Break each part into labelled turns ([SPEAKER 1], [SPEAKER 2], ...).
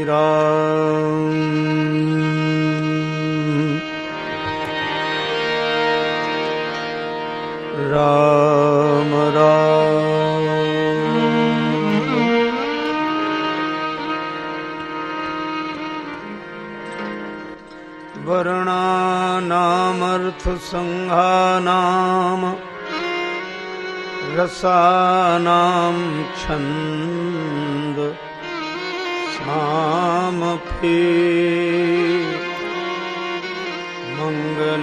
[SPEAKER 1] राम राम राम। वर्णानामर्थसंघानाम रसानां छंद सामपि मंगलानां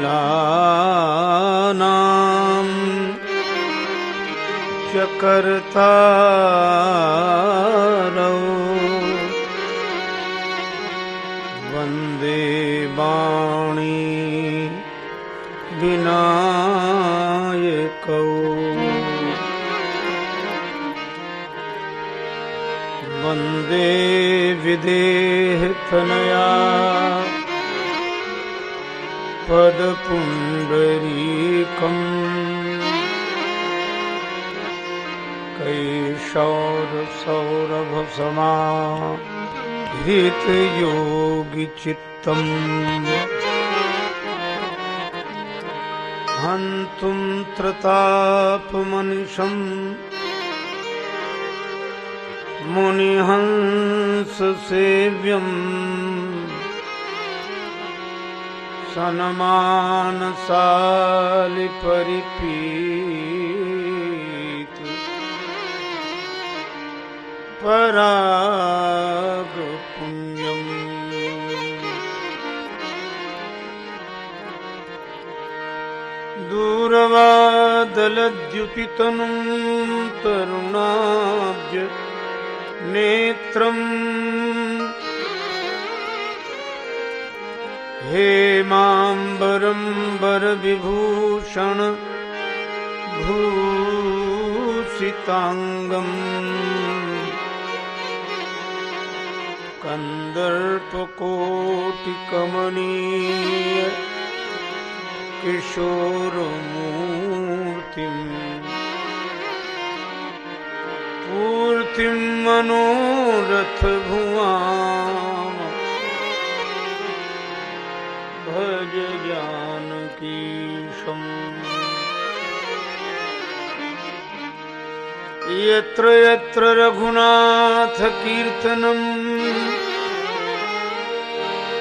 [SPEAKER 1] च कर्तारौ वन्दे वाणी विनायकौ वन्दे विदेहतनया पदपुण्डरीकम् कैशोरसौरभसमाहितयोगिचित्तम् हन्तुं त्रतापमनिशम् मुनिहंससेव्यम् सनमानसालिपरिपीत परागपुण्यम् दूरवादलद्युतितनुं तरुणाब्ज नेत्रम् हेमाम्बरम्बरविभूषण भूषिताङ्गम् कन्दर्पकोटिकमनीय किशोरमूर्तिम् पूर्तिं मनोरथ भुवाम् भज जानकीशम्। यत्र यत्र रघुनाथ कीर्तनम्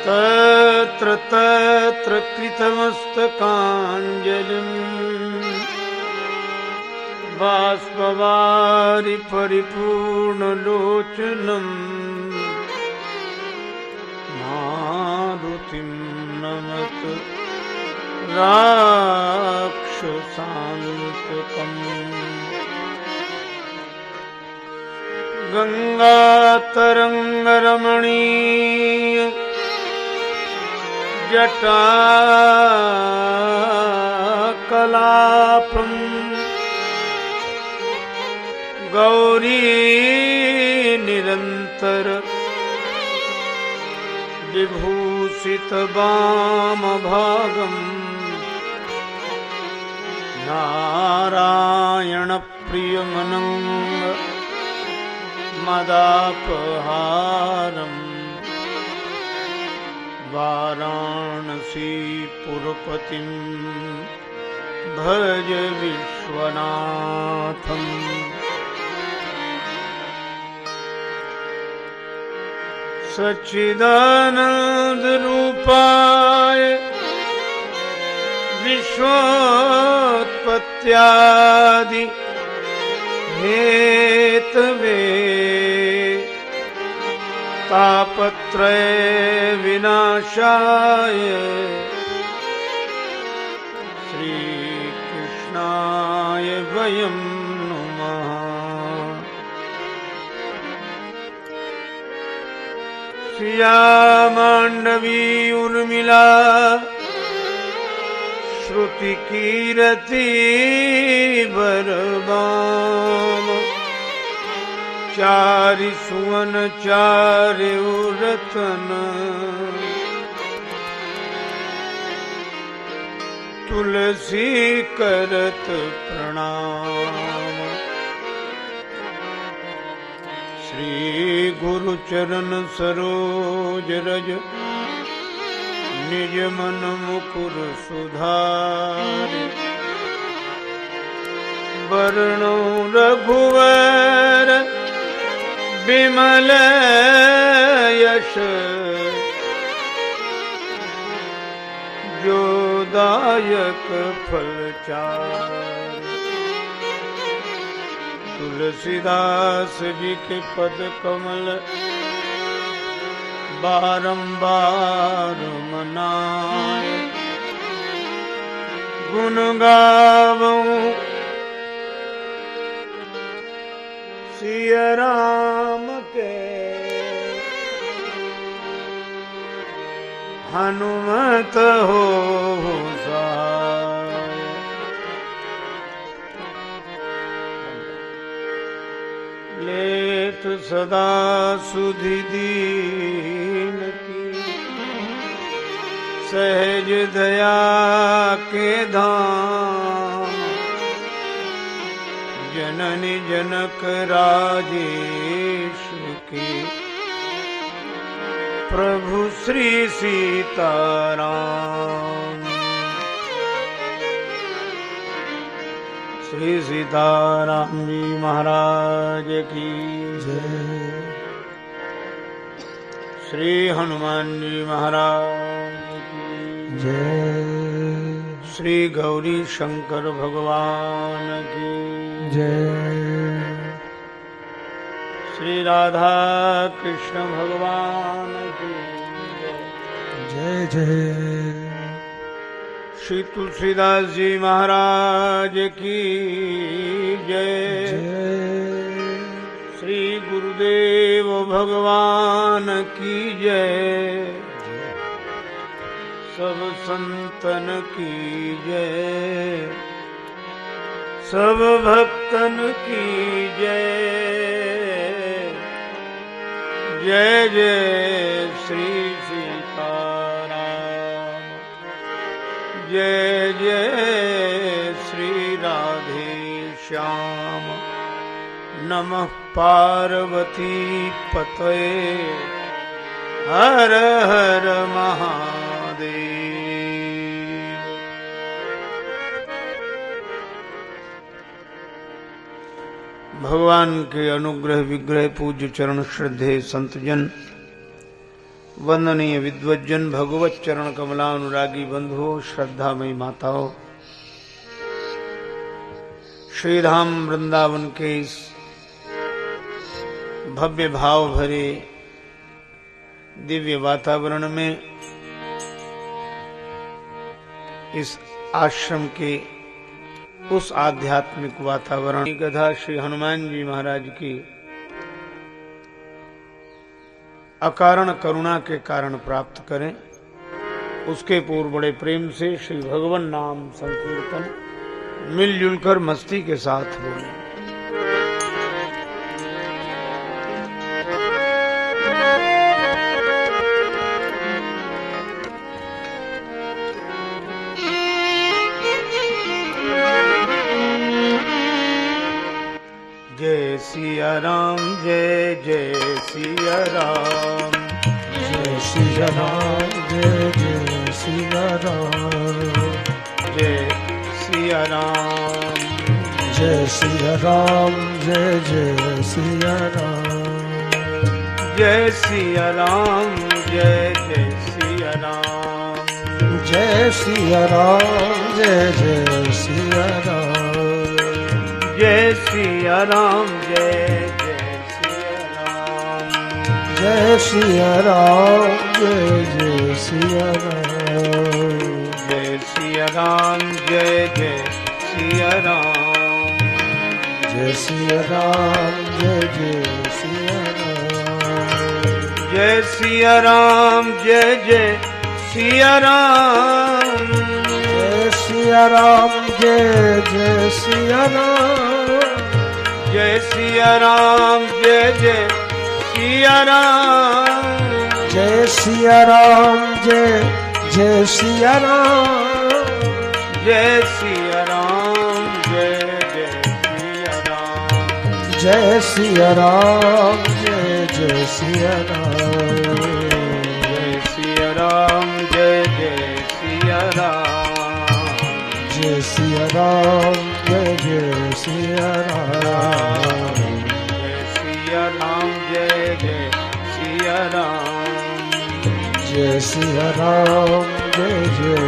[SPEAKER 1] तत्र तत्र कृतमस्तकाञ्जलिम् बाष्पवारि परिपूर्णलोचनम् मारुतिं नमत राक्षसान्तकम्। गंगातरंगरमणीय जटाकलापम् गौरी निरंतर विभूषित वामभागम् नारायण प्रियमनंग मदापहारम् वाराणसीपुरपतिं भज विश्वनाथम्। सच्चिदानंदरूपाय विश्वोत्पत्त्यादि हेतवे तापत्रय विनाशाय श्रीकृष्णाय वयं नुमः। श्रियामांडवी उर्मिला श्रुतिकीरति बरबाम चारि सुवन चार्यु रतन तुलसी करत प्रणाम। श्री गुरु चरण सरोज रज निज मन मुकुर सुधारि वरणो रघुवर विमल यश जो दायक फल चार तुलसीदास जी के पद कमल बारंबार मनाए गुण गावूं सिया राम के हनुमत हो सहाय लेत सदा सुधि दीन की सहज दया के धाम जननी जनक राजेश की प्रभु श्री सीताराम श्री सीताराम जी महाराज की जय। श्री हनुमान जी महाराज की जय। श्री गौरी शंकर भगवान की जय। श्री राधा कृष्ण भगवान की जय जय। श्री तुलसीदास जी महाराज की जय जय। श्री गुरुदेव भगवान की जय। सब संतन की जय। सब भक्तन की जय। जय जय श्री सीताराम। जय जय श्री राधे श्याम। नमः पार्वती पतये हर हर महादेव। भगवान के अनुग्रह विग्रह पूज्य चरण श्रद्धेय संतजन वंदनीय विद्वज्जन भगवत चरण कमलानुरागी बंधुओं श्रद्धामयी माताओं, श्रीधाम वृंदावन के इस भव्य भाव भरे दिव्य वातावरण में इस आश्रम के उस आध्यात्मिक वातावरण गधा श्री हनुमान जी महाराज की अकारण करुणा के कारण प्राप्त करें, उसके पूर्व बड़े प्रेम से श्री भगवान नाम संकीर्तन मिलजुल कर मस्ती के साथ बोलें। जय सिया राम जय जय सिया राम। जय सिया राम जय जय सिया राम। जय सिया राम जय सिया राम जय जय सिया राम। जय सिया राम जय जय सिया राम। जय सिया राम जय जय सिया राम। जय सिया राम जय जय सिया राम। जय सिया राम जय जय सिया राम। जय सिया राम जय जय सिया राम। जय सिया राम जय जय सिया राम। जय सिया राम जय जय सिया राम। जय सिया राम जय जय सिया राम। जय सिया राम जय जय सिया राम। जय सिया राम जय जय सिया राम। जय सिया राम जय जय सिया राम। जय सिया राम जय
[SPEAKER 2] जय सिया राम।
[SPEAKER 1] जय सिया राम जय जय सिया राम।
[SPEAKER 2] जय सिया राम जय जय सिया राम।
[SPEAKER 1] जय सिया राम जय जय सिया राम।
[SPEAKER 2] जय सिया राम जय जय सिया राम।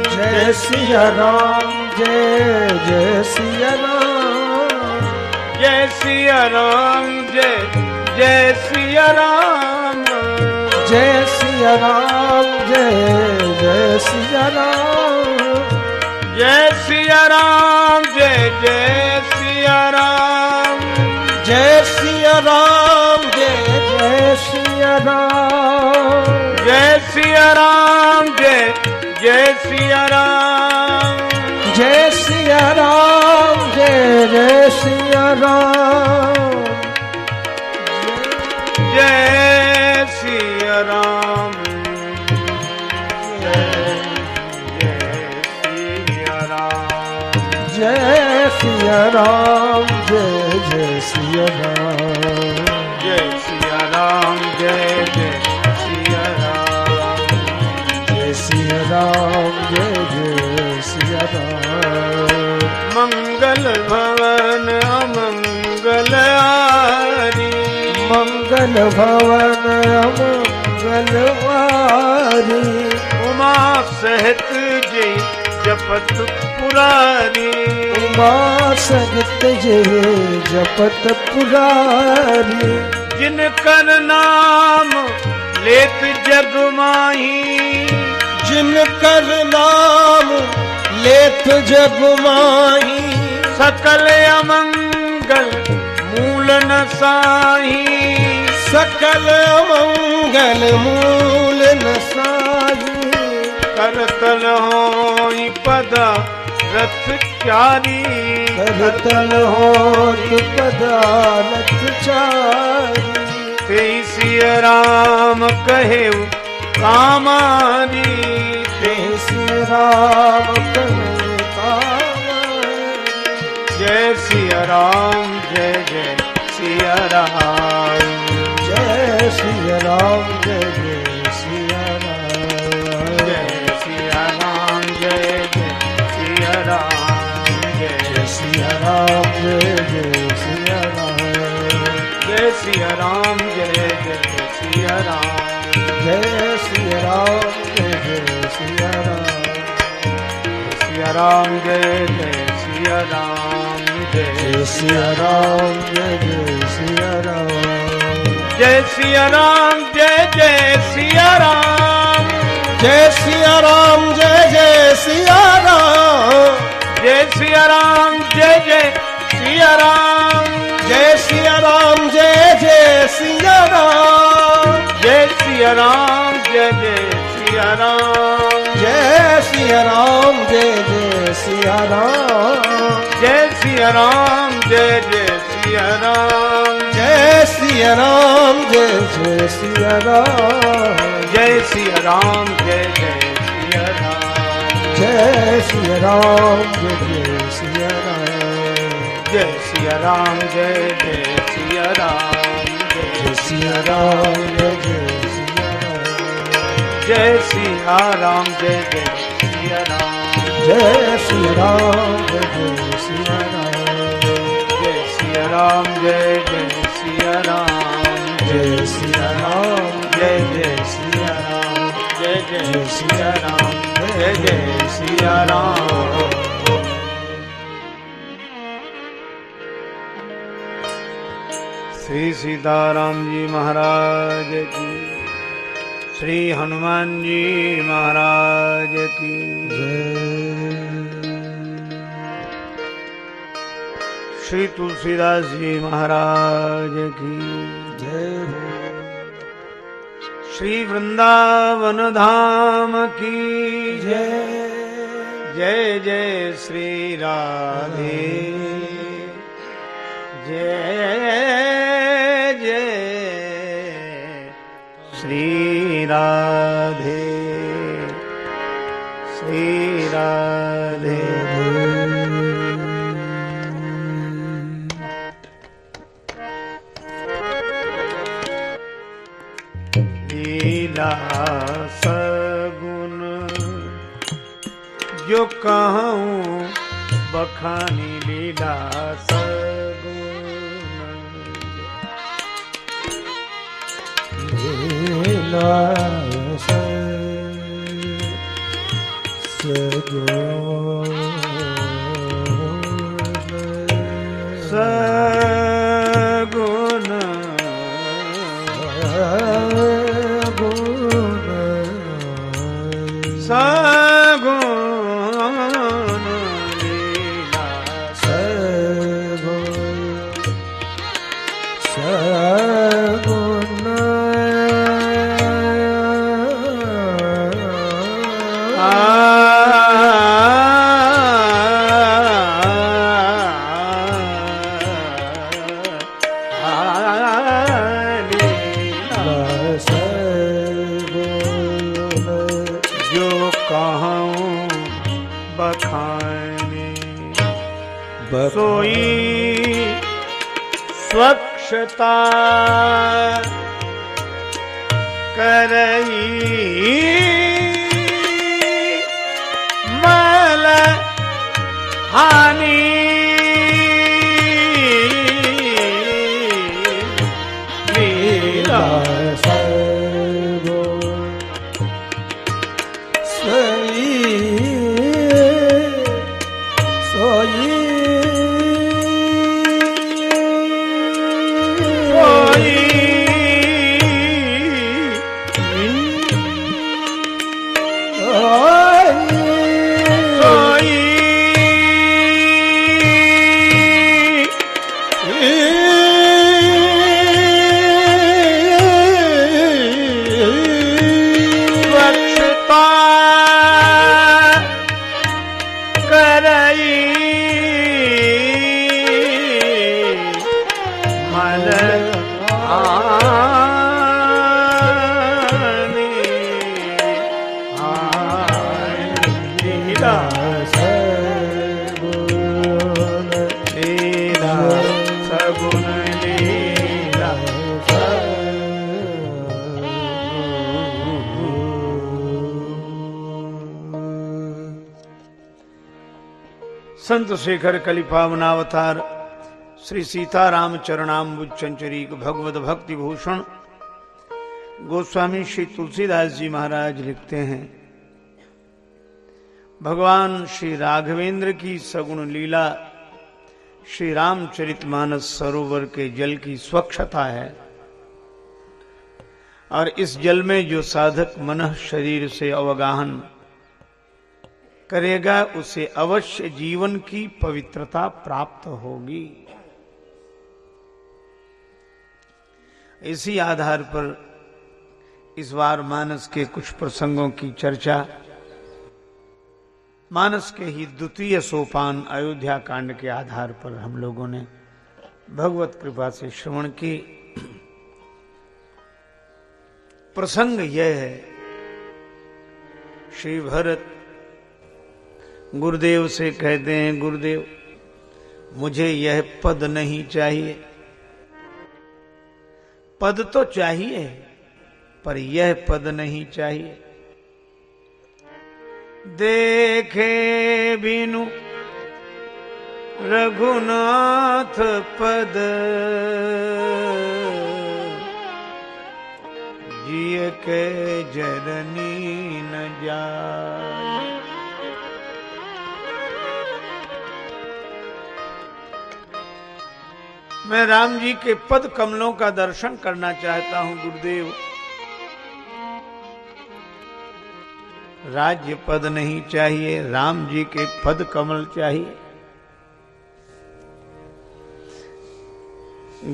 [SPEAKER 1] जय सिया राम जय जय सिया राम।
[SPEAKER 2] जय सिया राम जय जय सिया राम।
[SPEAKER 1] जय सिया राम जय जय सिया राम।
[SPEAKER 2] जय सिया राम जय जय सिया राम।
[SPEAKER 1] जय सिया राम जय जय सिया राम।
[SPEAKER 2] जय सिया राम जय जय सिया राम।
[SPEAKER 1] जय सिया राम जय जय सिया राम।
[SPEAKER 2] जय सिया राम जय जय सिया राम।
[SPEAKER 1] जय सिया राम जय जय सिया राम।
[SPEAKER 2] जय सिया राम जय जय सिया राम।
[SPEAKER 1] जय सिया राम जय जय सिया राम।
[SPEAKER 2] जय सिया राम जय जय सिया राम।
[SPEAKER 1] मंगल भवन अमंगल आरी।
[SPEAKER 2] मंगल भवन मंगलवारी।
[SPEAKER 1] उमा सहित जय जपत पुरारी।
[SPEAKER 2] उमा सहित जय जपत पुरारी।
[SPEAKER 1] जिनकर नाम लेत जग माही।
[SPEAKER 2] जिनकर नाम लेत जग माही।
[SPEAKER 1] सकल अमंगल मूल न साही।
[SPEAKER 2] सकल अमंगल मूल न साही।
[SPEAKER 1] करतल होई पदा रथ चारी।
[SPEAKER 2] करतल होत पदारथ चारी।
[SPEAKER 1] तेई सिया राम कहे कामारी।
[SPEAKER 2] जय सिया राम कहे कामारी।
[SPEAKER 1] जय सिया राम जय जय सिया राम।
[SPEAKER 2] जय सिया राम जय जय सिया राम।
[SPEAKER 1] जय सिया राम जय जय सिया राम।
[SPEAKER 2] जय सिया राम जय जय सिया राम।
[SPEAKER 1] जय सिया राम जय जय सिया राम।
[SPEAKER 2] जय सिया राम जय जय सिया राम।
[SPEAKER 1] सिया राम जय जय सिया राम।
[SPEAKER 2] जय सिया राम जय जय सिया राम।
[SPEAKER 1] जय सिया राम जय जय सिया राम।
[SPEAKER 2] जय सिया राम जय जय सिया राम।
[SPEAKER 1] जय सिया राम जय जय सिया राम।
[SPEAKER 2] जय सिया राम जय जय सिया राम।
[SPEAKER 1] जय सिया राम जय जय सिया राम।
[SPEAKER 2] जय सिया राम जय जय सिया राम।
[SPEAKER 1] जय सिया राम जय जय सिया राम।
[SPEAKER 2] जय सिया राम जय जय सिया राम।
[SPEAKER 1] जय सिया राम जय जय सिया राम।
[SPEAKER 2] जय सिया राम जय जय सिया राम।
[SPEAKER 1] जय सिया राम जय जय सिया राम।
[SPEAKER 2] जय सिया राम जय जय सिया राम।
[SPEAKER 1] जय सिया राम जय जय सिया राम।
[SPEAKER 2] जय सिया राम जय जय सिया राम।
[SPEAKER 1] जय सिया राम जय जय सिया राम।
[SPEAKER 2] जय सिया राम
[SPEAKER 1] जय जय सिया राम। जय जय सिया राम। जय जय सिया राम। श्री सीताराम जी महाराज की। श्री हनुमान जी महाराज की। श्री तुलसीदास जी महाराज की।
[SPEAKER 2] जय हो।
[SPEAKER 1] श्री वृंदावन धाम की
[SPEAKER 2] जय
[SPEAKER 1] जय जय श्री राधे जय जय श्री राधे श्री राधे लीला सगुन जो कहूँ बखानी लीला
[SPEAKER 2] लीला सगुन
[SPEAKER 1] सगुन सगुन लीला
[SPEAKER 2] सगुन
[SPEAKER 1] सोई स्वच्छता करई मल हानि लीला संत शेखर कलि पावनावतार श्री सीताराम चरणाम्बुज चंचरीक भगवत भक्ति भूषण गोस्वामी श्री तुलसीदास जी महाराज लिखते हैं, भगवान श्री राघवेंद्र की सगुण लीला श्री रामचरितमानस सरोवर के जल की स्वच्छता है और इस जल में जो साधक मनः शरीर से अवगाहन करेगा उसे अवश्य जीवन की पवित्रता प्राप्त होगी। इसी आधार पर इस बार मानस के कुछ प्रसंगों की चर्चा, मानस के ही द्वितीय सोपान अयोध्या कांड के आधार पर हम लोगों ने भगवत कृपा से श्रवण की। प्रसंग यह है, श्री भरत गुरुदेव से कहते हैं, गुरुदेव मुझे यह पद नहीं चाहिए। पद तो चाहिए पर यह पद नहीं चाहिए। देखे बिनु रघुनाथ पद जिय के जरनी न जाए। मैं राम जी के पद कमलों का दर्शन करना चाहता हूं गुरुदेव। राज्य पद नहीं चाहिए, राम जी के पद कमल चाहिए।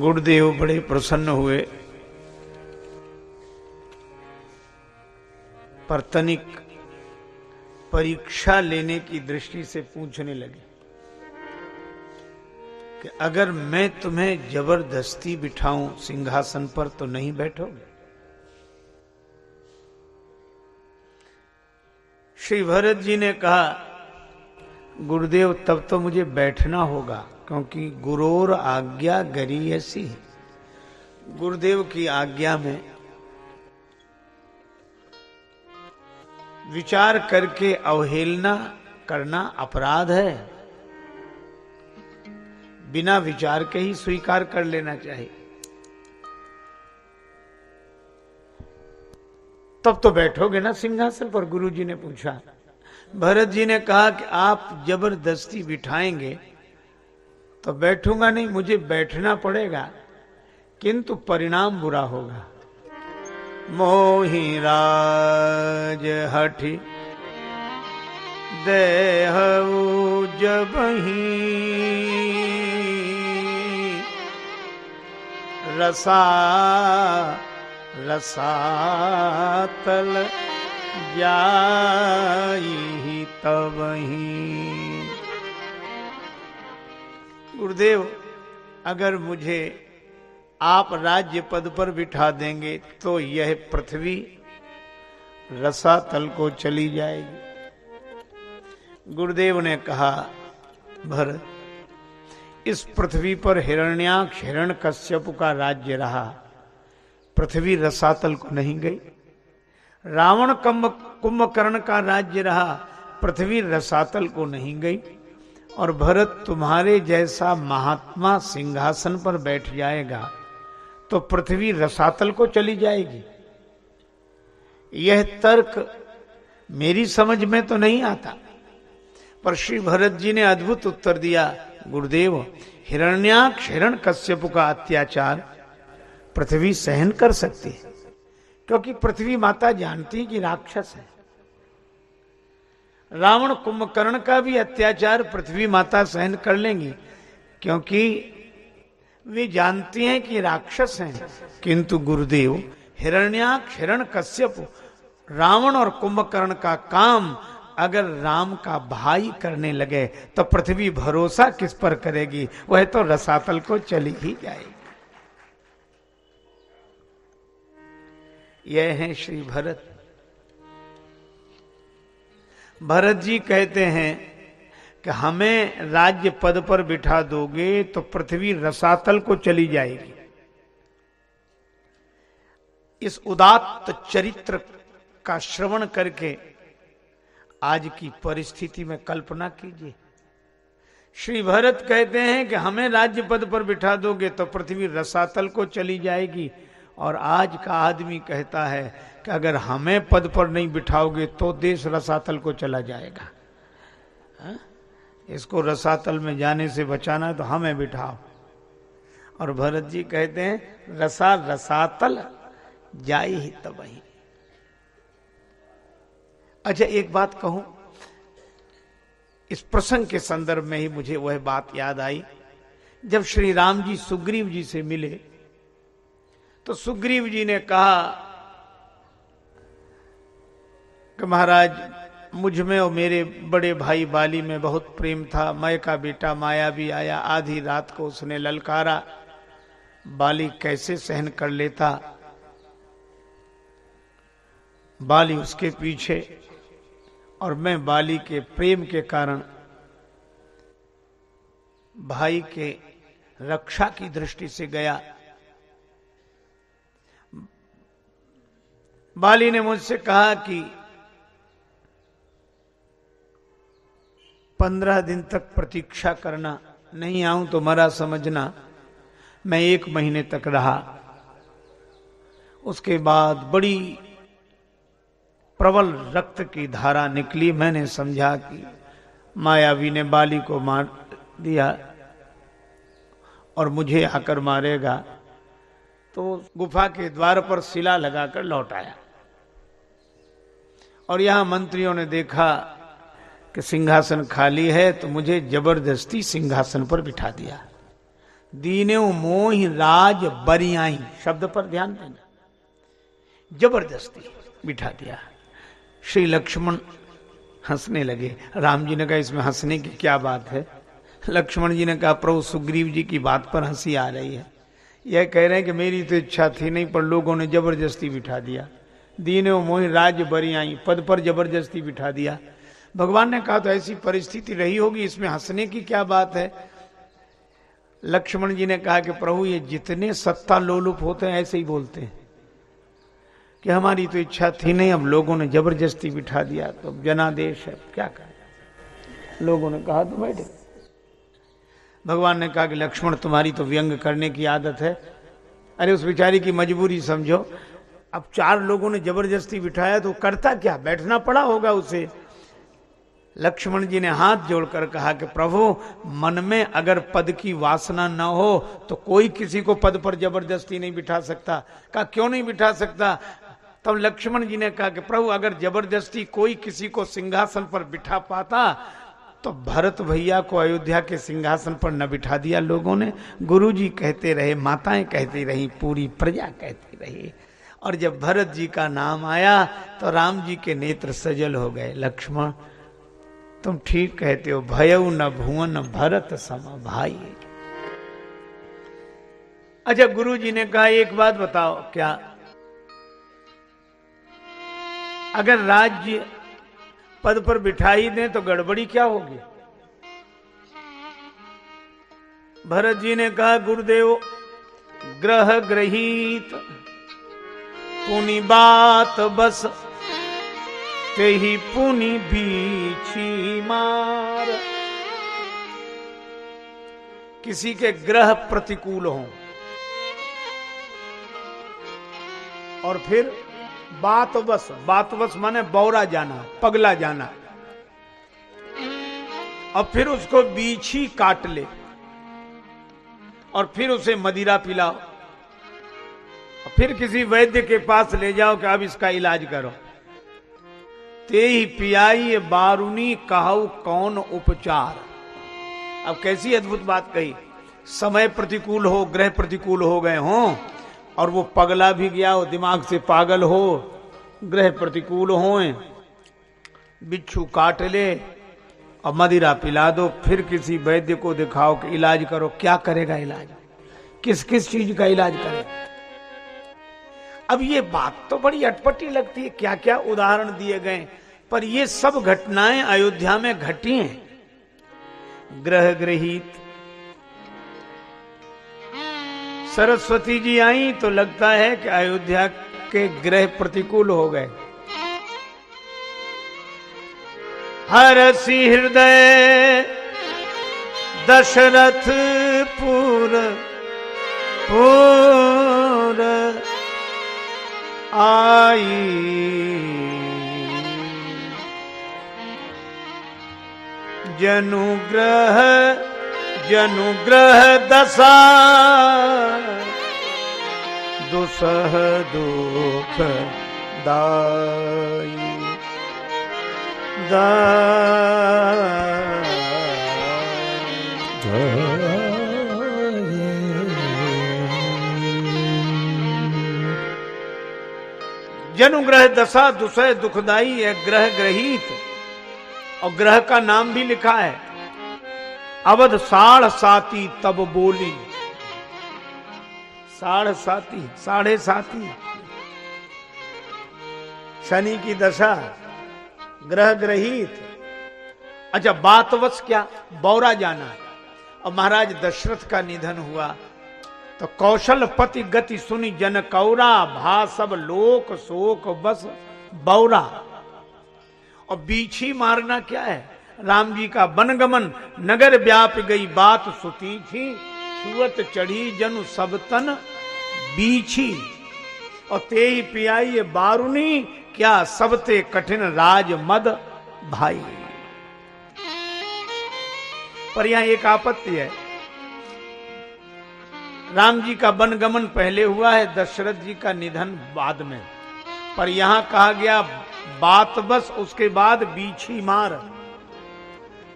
[SPEAKER 1] गुरुदेव बड़े प्रसन्न हुए पर तनिक परीक्षा लेने की दृष्टि से पूछने लगे कि अगर मैं तुम्हें जबरदस्ती बिठाऊं सिंहासन पर तो नहीं बैठोगे? श्री भरत जी ने कहा, गुरुदेव तब तो मुझे बैठना होगा, क्योंकि गुरोर आज्ञा गरीयसी, गुरुदेव की आज्ञा में विचार करके अवहेलना करना अपराध है। बिना विचार के ही स्वीकार कर लेना चाहिए। तब तो बैठोगे ना सिंहासन पर? गुरुजी ने पूछा। भरत जी ने कहा कि आप जबरदस्ती बिठाएंगे तो बैठूंगा नहीं, मुझे बैठना पड़ेगा, किंतु परिणाम बुरा होगा। मोहि राज हठि देहु जबहि रसा रसातल जाई तबहि। गुरुदेव, अगर मुझे आप राज्य पद पर बिठा देंगे तो यह पृथ्वी रसातल को चली जाएगी। गुरुदेव ने कहा, भरत, इस पृथ्वी पर हिरण्याक्ष हिरण्यकश्यप का राज्य रहा, पृथ्वी रसातल को नहीं गई। रावण कुंभकर्ण का राज्य रहा, पृथ्वी रसातल को नहीं गई। और भरत, तुम्हारे जैसा महात्मा सिंहासन पर बैठ जाएगा तो पृथ्वी रसातल को चली जाएगी। यह तर्क मेरी समझ में तो नहीं आता। पर श्री भरत जी ने अद्भुत उत्तर दिया, गुरुदेव, हिरण्याक्ष हिरण्यकश्यप का अत्याचार पृथ्वी सहन कर सकती है, क्योंकि पृथ्वी माता जानती है कि राक्षस है। रावण कुंभकर्ण का भी अत्याचार पृथ्वी माता सहन कर लेंगी, क्योंकि वे जानती हैं कि राक्षस हैं। किंतु गुरुदेव, हिरण्याक्ष हिरण्यकश्यप, रावण और कुंभकर्ण का काम अगर राम का भाई करने लगे तो पृथ्वी भरोसा किस पर करेगी? वह तो रसातल को चली ही जाएगी। यह है श्री भरत। भरत जी कहते हैं कि हमें राज्य पद पर बिठा दोगे तो पृथ्वी रसातल को चली जाएगी। इस उदात्त चरित्र का श्रवण करके आज की परिस्थिति में कल्पना कीजिए। श्री भरत कहते हैं कि हमें राज्य पद पर बिठा दोगे तो पृथ्वी रसातल को चली जाएगी, और आज का आदमी कहता है कि अगर हमें पद पर नहीं बिठाओगे तो देश रसातल को चला जाएगा। हा? इसको रसातल में जाने से बचाना है तो हमें बिठाओ। और भरत जी कहते हैं, रसा रसातल जाई ही तबहि। अच्छा, एक बात कहूं, इस प्रसंग के संदर्भ में ही मुझे वह बात याद आई। जब श्री राम जी सुग्रीव जी से मिले तो सुग्रीव जी ने कहा कि महाराज, मुझ में और मेरे बड़े भाई बाली में बहुत प्रेम था। मैं का बेटा माया भी आया, आधी रात को उसने ललकारा, बाली कैसे सहन कर लेता। बाली उसके पीछे और मैं बाली के प्रेम के कारण भाई के रक्षा की दृष्टि से गया। बाली ने मुझसे कहा कि 15 दिन तक प्रतीक्षा करना, नहीं आऊं तो मरा समझना। मैं 1 महीने तक रहा। उसके बाद बड़ी प्रबल रक्त की धारा निकली। मैंने समझा कि मायावी ने बाली को मार दिया और मुझे आकर मारेगा, तो गुफा के द्वार पर शिला लगाकर लौट आया। और यहां मंत्रियों ने देखा कि सिंहासन खाली है, तो मुझे जबरदस्ती सिंहासन पर बिठा दिया। दीनेउ मोहि राज बरियाई शब्द पर ध्यान देना, जबरदस्ती बिठा दिया। श्री लक्ष्मण हंसने लगे। राम जी ने कहा इसमें हंसने की क्या बात है? लक्ष्मण जी ने कहा प्रभु सुग्रीव जी की बात पर हंसी आ रही है। यह कह रहे हैं कि मेरी तो इच्छा थी नहीं, पर लोगों ने जबरदस्ती बिठा दिया। दीने मोहि राज्य बरी आई, पद पर जबरदस्ती बिठा दिया। भगवान ने कहा तो ऐसी परिस्थिति रही होगी, इसमें हंसने की क्या बात है? लक्ष्मण जी ने कहा कि प्रभु ये जितने सत्ता लोलुप होते हैं ऐसे ही बोलते हैं कि हमारी तो इच्छा थी नहीं, अब लोगों ने जबरदस्ती बिठा दिया, तो अब जनादेश है, क्या करें। लोगों ने कहा तो बैठे। भगवान ने कहा कि लक्ष्मण तुम्हारी तो व्यंग करने की आदत है। अरे उस बेचारी की मजबूरी समझो। अब 4 लोगों ने जबरदस्ती बिठाया तो करता क्या, बैठना पड़ा होगा उसे। लक्ष्मण जी ने हाथ जोड़कर कहा कि प्रभु मन में अगर पद की वासना न हो तो कोई किसी को पद पर जबरदस्ती नहीं बिठा सकता। कहा क्यों नहीं बिठा सकता? तब लक्ष्मण जी ने कहा कि प्रभु अगर जबरदस्ती कोई किसी को सिंहासन पर बिठा पाता तो भरत भैया को अयोध्या के सिंहासन पर न बिठा दिया लोगों ने। गुरुजी कहते रहे, माताएं कहती रही, पूरी प्रजा कहती रही, और जब भरत जी का नाम आया तो राम जी के नेत्र सजल हो गए। लक्ष्मण तुम ठीक कहते हो, भयउ न भुवन भरत सम भाई। अच्छा गुरु जी ने कहा एक बात बताओ, क्या अगर राज्य पद पर बिठाई दें तो गड़बड़ी क्या होगी? भरत जी ने कहा गुरुदेव ग्रह ग्रहीत पुनि बात बस ते ही पुनि बीछी मार। किसी के ग्रह प्रतिकूल हों और फिर बात बस माने बौरा जाना, पगला जाना, और फिर उसको बीछी काट ले और फिर उसे मदिरा पिलाओ, फिर किसी वैद्य के पास ले जाओ कि अब इसका इलाज करो। ते ही पियाई बारूनी कहू कौन उपचार। अब कैसी अद्भुत बात कही। समय प्रतिकूल हो, ग्रह प्रतिकूल हो गए हों, और वो पगला भी गया हो, दिमाग से पागल हो, ग्रह प्रतिकूल हो, बिच्छू काट ले और मदिरा पिला दो, फिर किसी वैद्य को दिखाओ कि इलाज करो। क्या करेगा इलाज? किस किस चीज का इलाज करेगा? अब ये बात तो बड़ी अटपटी लगती है, क्या क्या उदाहरण दिए गए, पर ये सब घटनाएं अयोध्या में घटी हैं। ग्रह ग्रहित सरस्वती जी आई तो लगता है कि अयोध्या के ग्रह प्रतिकूल हो गए। हरसि हृदय दशरथ पुर आई जनुग्रह दशा दुसह दुख दाई जनुग्रह दशा दुसह दुखदाई है ग्रह ग्रहित, और ग्रह का नाम भी लिखा है। अवध साढ़ साती तब बोली, साढ़ साती साढ़े साती, शनि की दशा, ग्रह ग्रहित। अच्छा बातवश क्या? बौरा जाना। और महाराज दशरथ का निधन हुआ तो कौशल पति गति सुनि जन कौरा, भा सब लोक शोक बस बौरा। और बीछी मारना क्या है? राम जी का वनगमन, नगर व्याप गई बात सुती थी, छुअत चढ़ी जनु सब तन बीछी। और ते ही पियाई बारुनी, क्या सबते कठिन राज मद भाई। पर यहां एक आपत्ति है, राम जी का वनगमन पहले हुआ है, दशरथ जी का निधन बाद में, पर यहां कहा गया बात बस उसके बाद बीछी मार।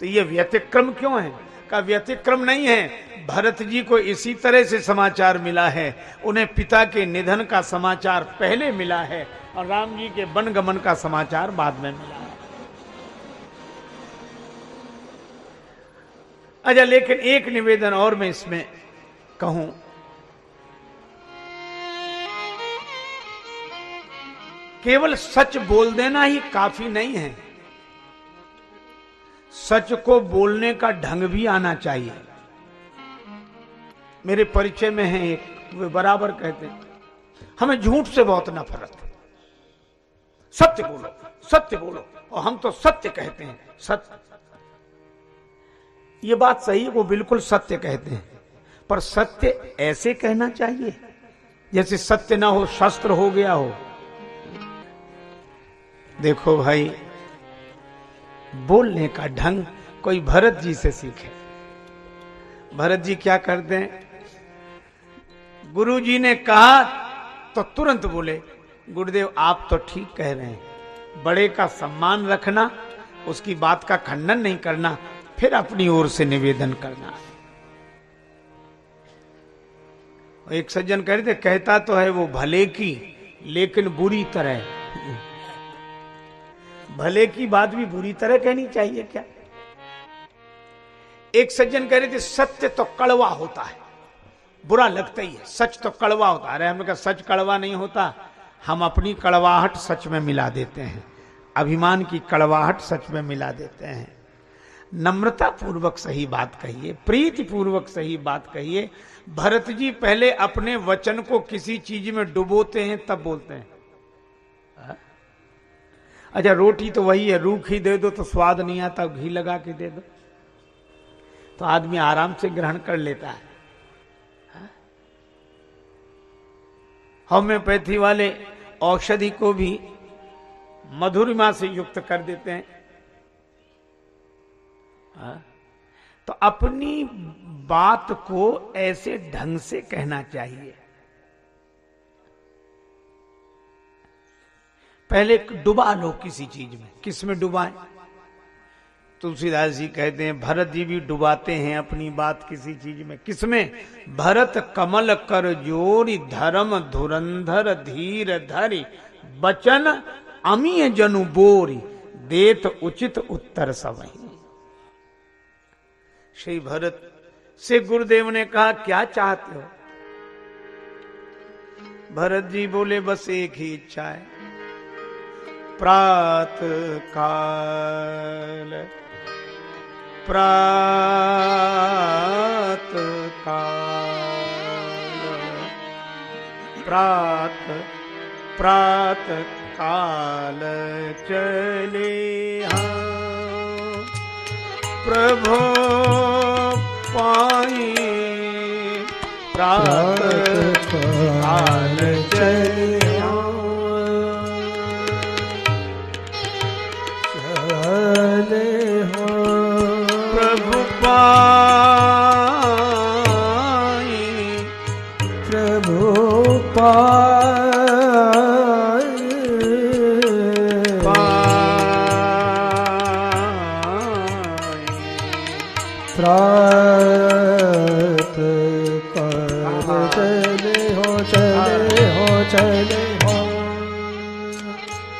[SPEAKER 1] तो ये व्यतिक्रम क्यों है? का व्यतिक्रम नहीं है, भरत जी को इसी तरह से समाचार मिला है, उन्हें पिता के निधन का समाचार पहले मिला है, और राम जी के वनगमन का समाचार बाद में मिला है। अच्छा, लेकिन एक निवेदन और मैं इसमें कहूं, केवल सच बोल देना ही काफी नहीं है, सच को बोलने का ढंग भी आना चाहिए। मेरे परिचय में है एक, वे बराबर कहते हैं हमें झूठ से बहुत नफरत है, सत्य बोलो सत्य बोलो, और हम तो सत्य कहते हैं। सत्य, ये बात सही है, वो बिल्कुल सत्य कहते हैं, पर सत्य ऐसे कहना चाहिए जैसे सत्य ना हो शस्त्र हो गया हो। देखो भाई, बोलने का ढंग कोई भरत जी से सीखे। भरत जी क्या करते हैं, गुरु जी ने कहा तो तुरंत बोले, गुरुदेव आप तो ठीक कह रहे हैं, बड़े का सम्मान रखना, उसकी बात का खंडन नहीं करना, फिर अपनी ओर से निवेदन करना। एक सज्जन कह रहे थे, कहता तो है वो भले की लेकिन बुरी तरह। भले की बात भी बुरी तरह कहनी चाहिए क्या? एक सज्जन कह रहे थे, सत्य तो कड़वा होता है, बुरा लगता ही है, सच तो कड़वा होता है। अरे हमने कहा सच कड़वा नहीं होता, हम अपनी कड़वाहट सच में मिला देते हैं, अभिमान की कड़वाहट सच में मिला देते हैं। नम्रता पूर्वक सही बात कहिए, प्रीति पूर्वक सही बात कहिए। भरत जी पहले अपने वचन को किसी चीज में डुबोते हैं तब बोलते हैं। अच्छा, रोटी तो वही है, रूखी दे दो तो स्वाद नहीं आता, घी लगा के दे दो तो आदमी आराम से ग्रहण कर लेता है। होम्योपैथी वाले औषधि को भी मधुरिमा से युक्त कर देते हैं। तो अपनी बात को ऐसे ढंग से कहना चाहिए। पहले डुबा लो किसी चीज में। किस में डुबाएं? तुलसीदास जी कहते हैं, भरत जी भी डुबाते हैं अपनी बात किसी चीज में। किसमें? भरत कमल कर जोरी धर्म धुरंधर धीर धरी बचन अमीय जनु बोरी देत उचित उत्तर सवही। श्री भरत से गुरुदेव ने कहा, क्या चाहते हो? भरत जी बोले, बस एक ही इच्छा है, प्रात काल प्रात काल प्रात प्रात काल चले हाँ प्रभु पाई प्रात काल चले प्रभु पाई
[SPEAKER 2] प्रभु पाई प्रात काल चले हो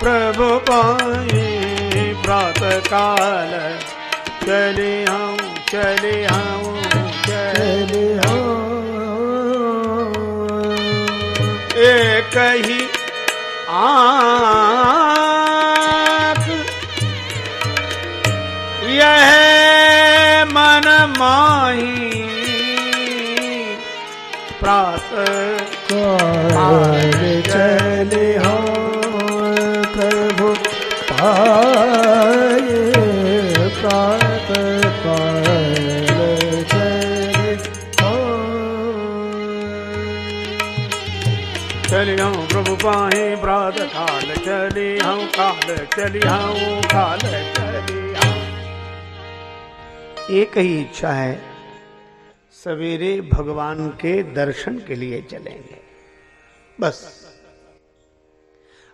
[SPEAKER 1] प्रभु पाई प्रात काल चले हम चले एक ही आँख यह मन माही प्रात
[SPEAKER 2] काल चले हो प्रभु पाए प्रात काल चले हो
[SPEAKER 1] चले हम प्रभु पाए प्रात काल चले हम काल चले हम काल चले हम। एक ही इच्छा है, सवेरे भगवान के दर्शन के लिए चलेंगे बस।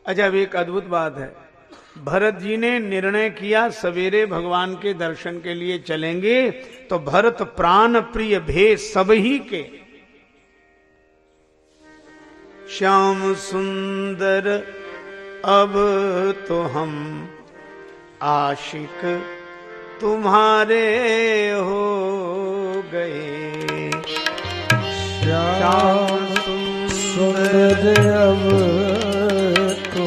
[SPEAKER 1] अच्छा, अब एक अद्भुत बात है, भरत जी ने निर्णय किया सवेरे भगवान के दर्शन के लिए चलेंगे, तो भरत प्राण प्रिय भे सब ही के श्याम सुंदर अब तो हम आशिक तुम्हारे हो गए।
[SPEAKER 2] श्याम सुंदर अब तो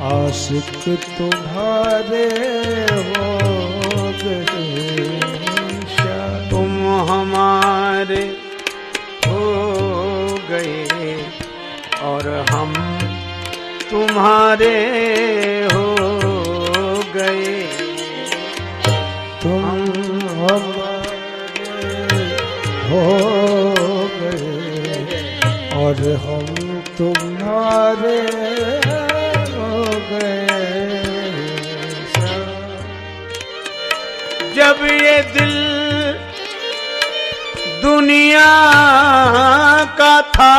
[SPEAKER 2] आशिक तुम्हारे हो गए।
[SPEAKER 1] तुम हमारे हो गए और हम तुम्हारे हो गए।
[SPEAKER 2] तुम हमारे हो गए और हम तुम्हारे हो गए।
[SPEAKER 1] जब ये दिल दुनिया का था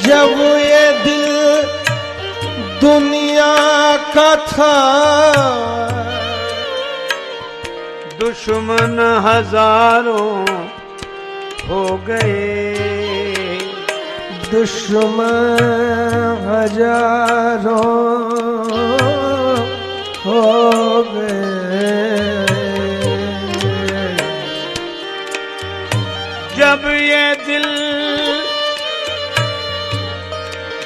[SPEAKER 2] जब ये दिल दुनिया का था,
[SPEAKER 1] दुश्मन हजारों हो गए।
[SPEAKER 2] दुश्मन हजारों हो गए।
[SPEAKER 1] जब ये दिल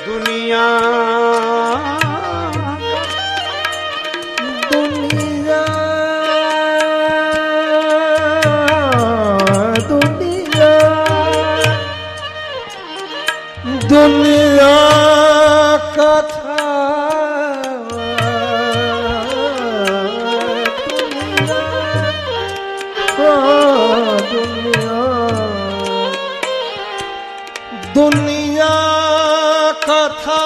[SPEAKER 1] दुनिया
[SPEAKER 2] दुनिया दुनिया दुनिया का था, दुनिया का था।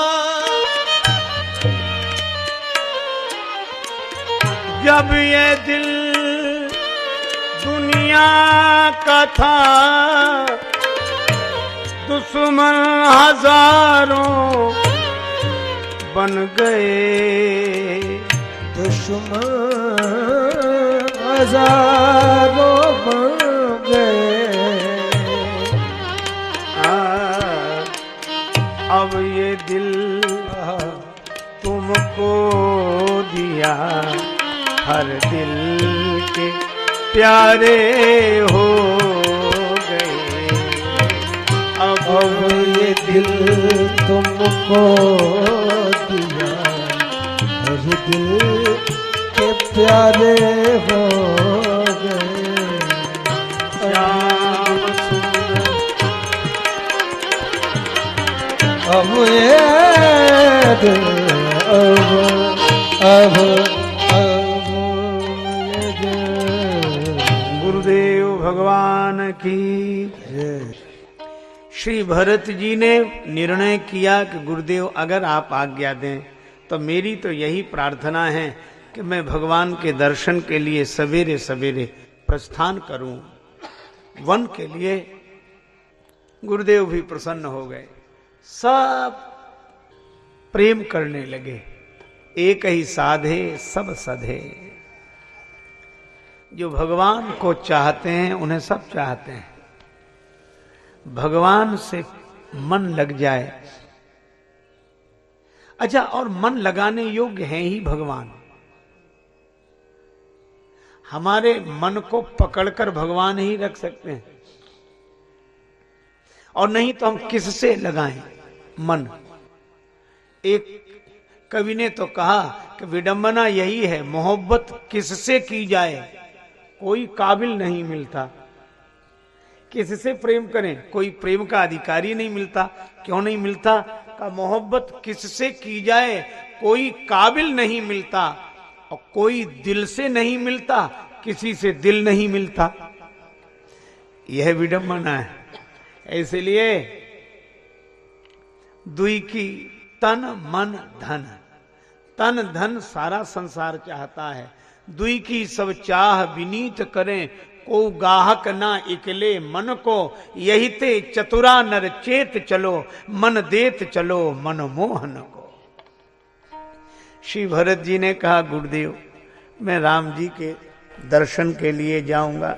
[SPEAKER 1] जब ये दिल दुनिया का था, दुश्मन हजारों बन गए।
[SPEAKER 2] दुश्मन हजारों बन गए।
[SPEAKER 1] अब ये दिल तुमको दिया, हर दिल के प्यारे हो गए।
[SPEAKER 2] अब ये दिल तुमको दिया, हर दिल के प्यारे हो गए।
[SPEAKER 1] श्याम सुंदर
[SPEAKER 2] अब ये दिल अब ये दिल।
[SPEAKER 1] गुरुदेव भगवान की। श्री भरत जी ने निर्णय किया कि गुरुदेव अगर आप आज्ञा दें तो मेरी तो यही प्रार्थना है कि मैं भगवान के दर्शन के लिए सवेरे सवेरे प्रस्थान करूं वन के लिए। गुरुदेव भी प्रसन्न हो गए, सब प्रेम करने लगे। एक ही साधे सब सधे। जो भगवान को चाहते हैं उन्हें सब चाहते हैं। भगवान से मन लग जाए। अच्छा, और मन लगाने योग्य हैं ही भगवान। हमारे मन को पकड़कर भगवान ही रख सकते हैं, और नहीं तो हम किससे लगाएं मन। एक कवि ने तो कहा कि विडंबना यही है, मोहब्बत किससे की जाए, कोई काबिल नहीं मिलता। किससे प्रेम करें, कोई प्रेम का अधिकारी नहीं मिलता। क्यों नहीं मिलता? का मोहब्बत किससे की जाए, कोई काबिल नहीं मिलता। और कोई दिल से नहीं मिलता, किसी से दिल नहीं मिलता। यह विडंबना है। इसलिए दुई की तन मन धन, तन धन सारा संसार चाहता है। दुई की सब चाह विनीत करें, को गाहक ना इकले मन को। यही ते चतुरा नर चेत चलो, मन देत चलो मन मोहन को। श्री भरत जी ने कहा, गुरुदेव मैं राम जी के दर्शन के लिए जाऊंगा।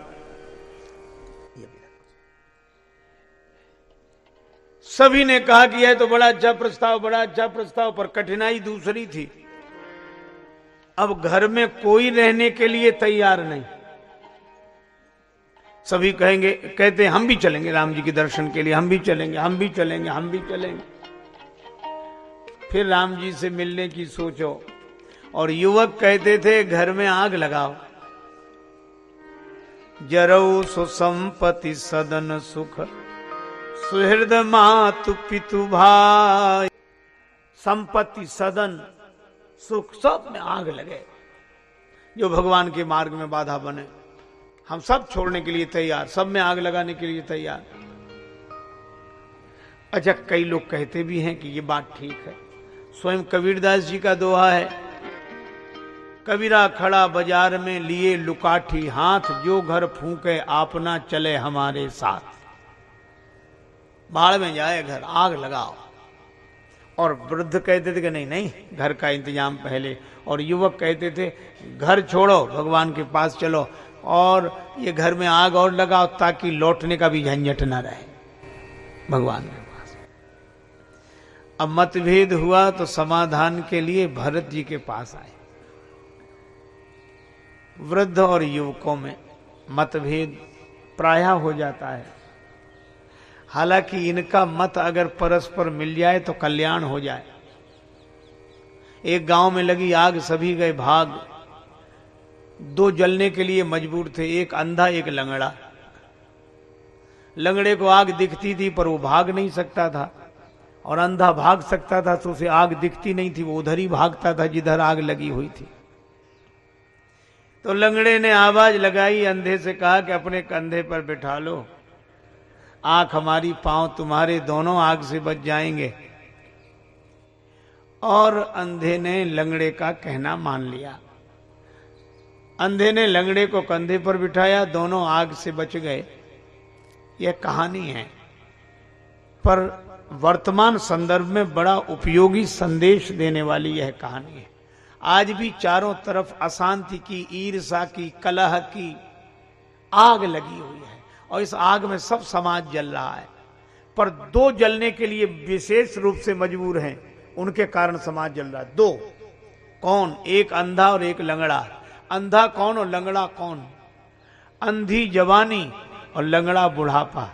[SPEAKER 1] सभी ने कहा कि यह तो बड़ा अच्छा प्रस्ताव, बड़ा अच्छा प्रस्ताव, पर कठिनाई दूसरी थी। अब घर में कोई रहने के लिए तैयार नहीं। सभी कहेंगे, कहते हम भी चलेंगे राम जी के दर्शन के लिए, हम भी चलेंगे, हम भी चलेंगे, हम भी चलेंगे। फिर राम जी से मिलने की सोचो। और युवक कहते थे घर में आग लगाओ। जरऊ सुसंपत्ति सदन सुख, सुहृद मातु पितु भाई। संपत्ति, सदन, सुख, सब में आग लगे जो भगवान के मार्ग में बाधा बने। हम सब छोड़ने के लिए तैयार, सब में आग लगाने के लिए तैयार। अच्छा, कई लोग कहते भी हैं कि ये बात ठीक है। स्वयं कबीरदास जी का दोहा है, कबीरा खड़ा बाजार में लिए लुकाठी हाथ, जो घर फूंके आपना चले हमारे साथ। बाढ़ में जाए घर, आग लगाओ। और वृद्ध कहते थे कि नहीं नहीं, घर का इंतजाम पहले। और युवक कहते थे घर छोड़ो, भगवान के पास चलो, और ये घर में आग और लगाओ ताकि लौटने का भी झंझट न रहे भगवान के पास। अब मतभेद हुआ तो समाधान के लिए भरत जी के पास आए। वृद्ध और युवकों में मतभेद प्रायः हो जाता है। हालांकि इनका मत अगर परस्पर मिल जाए तो कल्याण हो जाए। एक गांव में लगी आग, सभी गए भाग। दो जलने के लिए मजबूर थे, एक अंधा एक लंगड़ा। लंगड़े को आग दिखती थी पर वो भाग नहीं सकता था, और अंधा भाग सकता था तो उसे आग दिखती नहीं थी, वो उधर ही भागता था जिधर आग लगी हुई थी। तो लंगड़े ने आवाज लगाई, अंधे से कहा कि अपने कंधे पर बिठा लो, आंख हमारी पांव तुम्हारे, दोनों आग से बच जाएंगे। और अंधे ने लंगड़े का कहना मान लिया। अंधे ने लंगड़े को कंधे पर बिठाया, दोनों आग से बच गए। यह कहानी है, पर वर्तमान संदर्भ में बड़ा उपयोगी संदेश देने वाली यह कहानी है। आज भी चारों तरफ अशांति की, ईर्ष्या की, कलह की आग लगी हुई है, और इस आग में सब समाज जल रहा है। पर दो जलने के लिए विशेष रूप से मजबूर हैं, उनके कारण समाज जल रहा है। दो कौन? एक अंधा और एक लंगड़ा। अंधा कौन और लंगड़ा कौन? अंधी जवानी और लंगड़ा बुढ़ापा।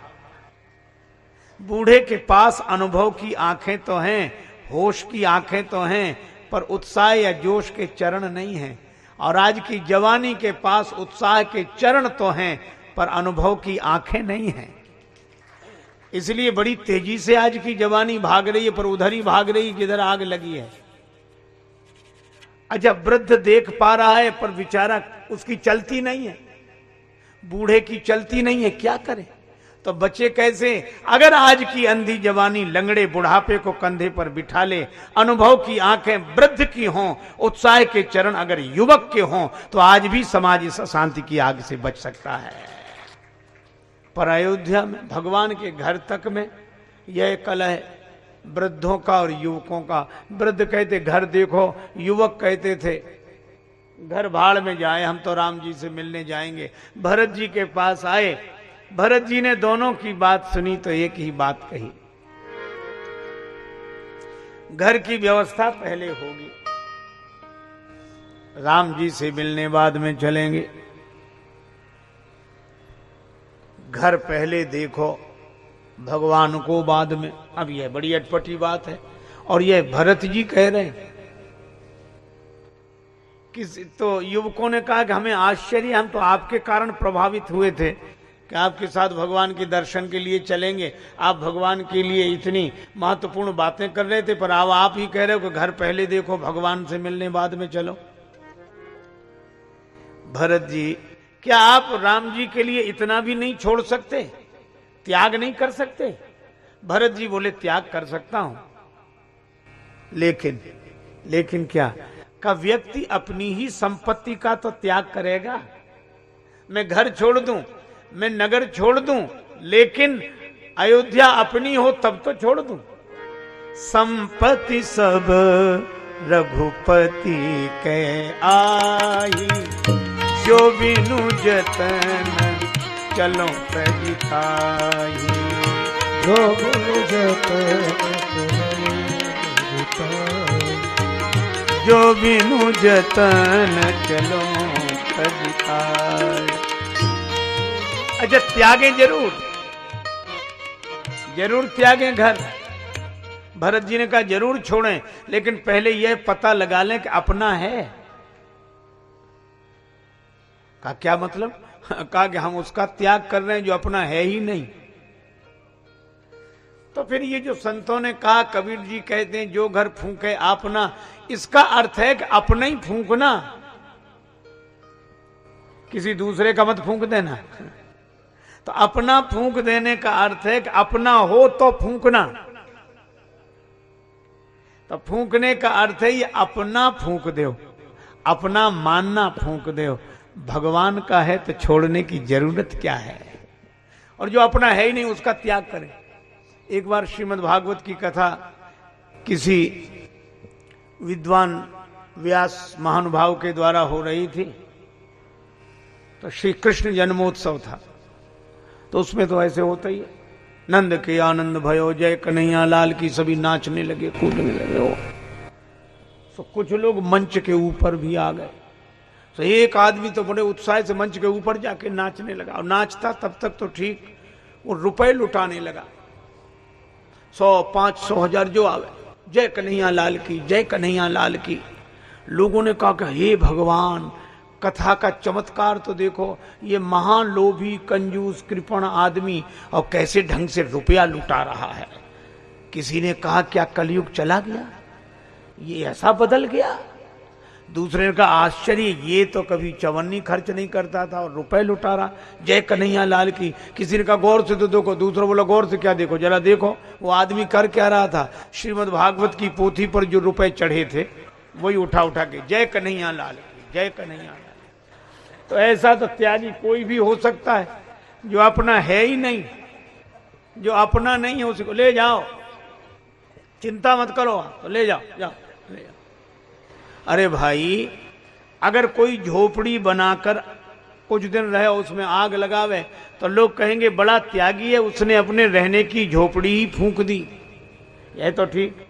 [SPEAKER 1] बूढ़े के पास अनुभव की आंखें तो हैं, होश की आंखें तो हैं, पर उत्साह या जोश के चरण नहीं हैं। और आज की जवानी के पास उत्साह के चरण तो हैं, पर अनुभव की आंखें नहीं हैं। इसलिए बड़ी तेजी से आज की जवानी भाग रही है, पर उधर ही भाग रही जिधर आग लगी है। अच्छा, वृद्ध देख पा रहा है पर बेचारा उसकी चलती नहीं है, बूढ़े की चलती नहीं है, क्या करे? तो बचे कैसे? अगर आज की अंधी जवानी लंगड़े बुढ़ापे को कंधे पर बिठा ले, अनुभव की आंखें वृद्ध की हों, उत्साह के चरण अगर युवक के हों, तो आज भी समाज इस अशांति की आग से बच सकता है। पर अयोध्या में, भगवान के घर तक में यह कलह वृद्धों का और युवकों का। वृद्ध कहते घर देखो, युवक कहते थे घर भाड़ में जाए, हम तो राम जी से मिलने जाएंगे। भरत जी के पास आए, भरत जी ने दोनों की बात सुनी तो एक ही बात कही, घर की व्यवस्था पहले होगी, राम जी से मिलने बाद में चलेंगे। घर पहले देखो, भगवान को बाद में। अब यह बड़ी अटपटी बात है, और यह भरत जी कह रहे हैं। तो युवकों ने कहा कि हमें आश्चर्य, हम तो आपके कारण प्रभावित हुए थे कि आपके साथ भगवान के दर्शन के लिए चलेंगे, आप भगवान के लिए इतनी महत्वपूर्ण बातें कर रहे थे, पर अब आप ही कह रहे हो कि घर पहले देखो, भगवान से मिलने बाद में चलो। भरत जी, क्या आप राम जी के लिए इतना भी नहीं छोड़ सकते, त्याग नहीं कर सकते? भरत जी बोले त्याग कर सकता हूं, लेकिन क्या का व्यक्ति अपनी ही संपत्ति का तो त्याग करेगा? मैं घर छोड़ दूं, मैं नगर छोड़ दूं, लेकिन अयोध्या अपनी हो तब तो छोड़ दूं। संपत्ति सब रघुपति के आई, जो बिनु जतन चलो प्रजिताई।
[SPEAKER 2] जो बिनु जतन
[SPEAKER 1] जो बिनु जतन चलो अधिकार। अच्छा, त्यागे जरूर, जरूर त्यागें घर। भरत जी ने कहा जरूर छोड़ें, लेकिन पहले यह पता लगा लें कि अपना है। कहा क्या मतलब? कहा कि हम उसका त्याग कर रहे हैं जो अपना है ही नहीं। तो फिर ये जो संतों ने कहा, कबीर जी कहते हैं जो घर फूंके अपना, इसका अर्थ है कि अपना ही फूंकना, किसी दूसरे का मत फूंक देना। तो अपना फूंक देने का अर्थ है कि अपना हो तो फूंकना। तो फूंकने का अर्थ है ये अपना फूंक दो, अपना मानना फूंक दो। भगवान का है तो छोड़ने की जरूरत क्या है, और जो अपना है ही नहीं उसका त्याग करें। एक बार श्रीमद् भागवत की कथा किसी विद्वान व्यास महानुभाव के द्वारा हो रही थी। तो श्री कृष्ण जन्मोत्सव था, तो उसमें तो ऐसे होता ही है, नंद के आनंद भयो जय कन्हैया लाल की, सभी नाचने लगे कूदने लगे हो। तो कुछ लोग मंच के ऊपर भी आ गए। तो एक आदमी तो बड़े उत्साह से मंच के ऊपर जाके नाचने लगा, और नाचता तब तक तो ठीक, वो रुपए लुटाने लगा। 100, 500, 1000 जो आवे, जय कन्हैया लाल की, जय कन्हैया लाल की। लोगों ने कहा कि हे भगवान, कथा का चमत्कार तो देखो, ये महान लोभी कंजूस कृपण आदमी और कैसे ढंग से रुपया लुटा रहा है। किसी ने कहा क्या कलयुग चला गया, ये ऐसा बदल गया। दूसरे ने कहा आश्चर्य, ये तो कभी चवन्नी खर्च नहीं करता था और रुपए लुटा रहा, जय कन्हैया लाल की। किसी ने कहा गौर से तो देखो, दूसरा बोला गौर से क्या देखो, जरा देखो वो आदमी कर क्या रहा था। श्रीमद् भागवत की पोथी पर जो रुपए चढ़े थे वही उठा उठा के जय कन्हैया लाल की, जय कन्हैया लाल। तो ऐसा तो त्यागी कोई भी हो सकता है, जो अपना है ही नहीं, जो अपना नहीं है उसी को ले जाओ, चिंता मत करो, तो ले जाओ, जाओ ले जाओ। अरे भाई, अगर कोई झोपड़ी बनाकर कुछ दिन रहे, उसमें आग लगावे, तो लोग कहेंगे बड़ा त्यागी है, उसने अपने रहने की झोपड़ी ही फूंक दी। यह तो ठीक।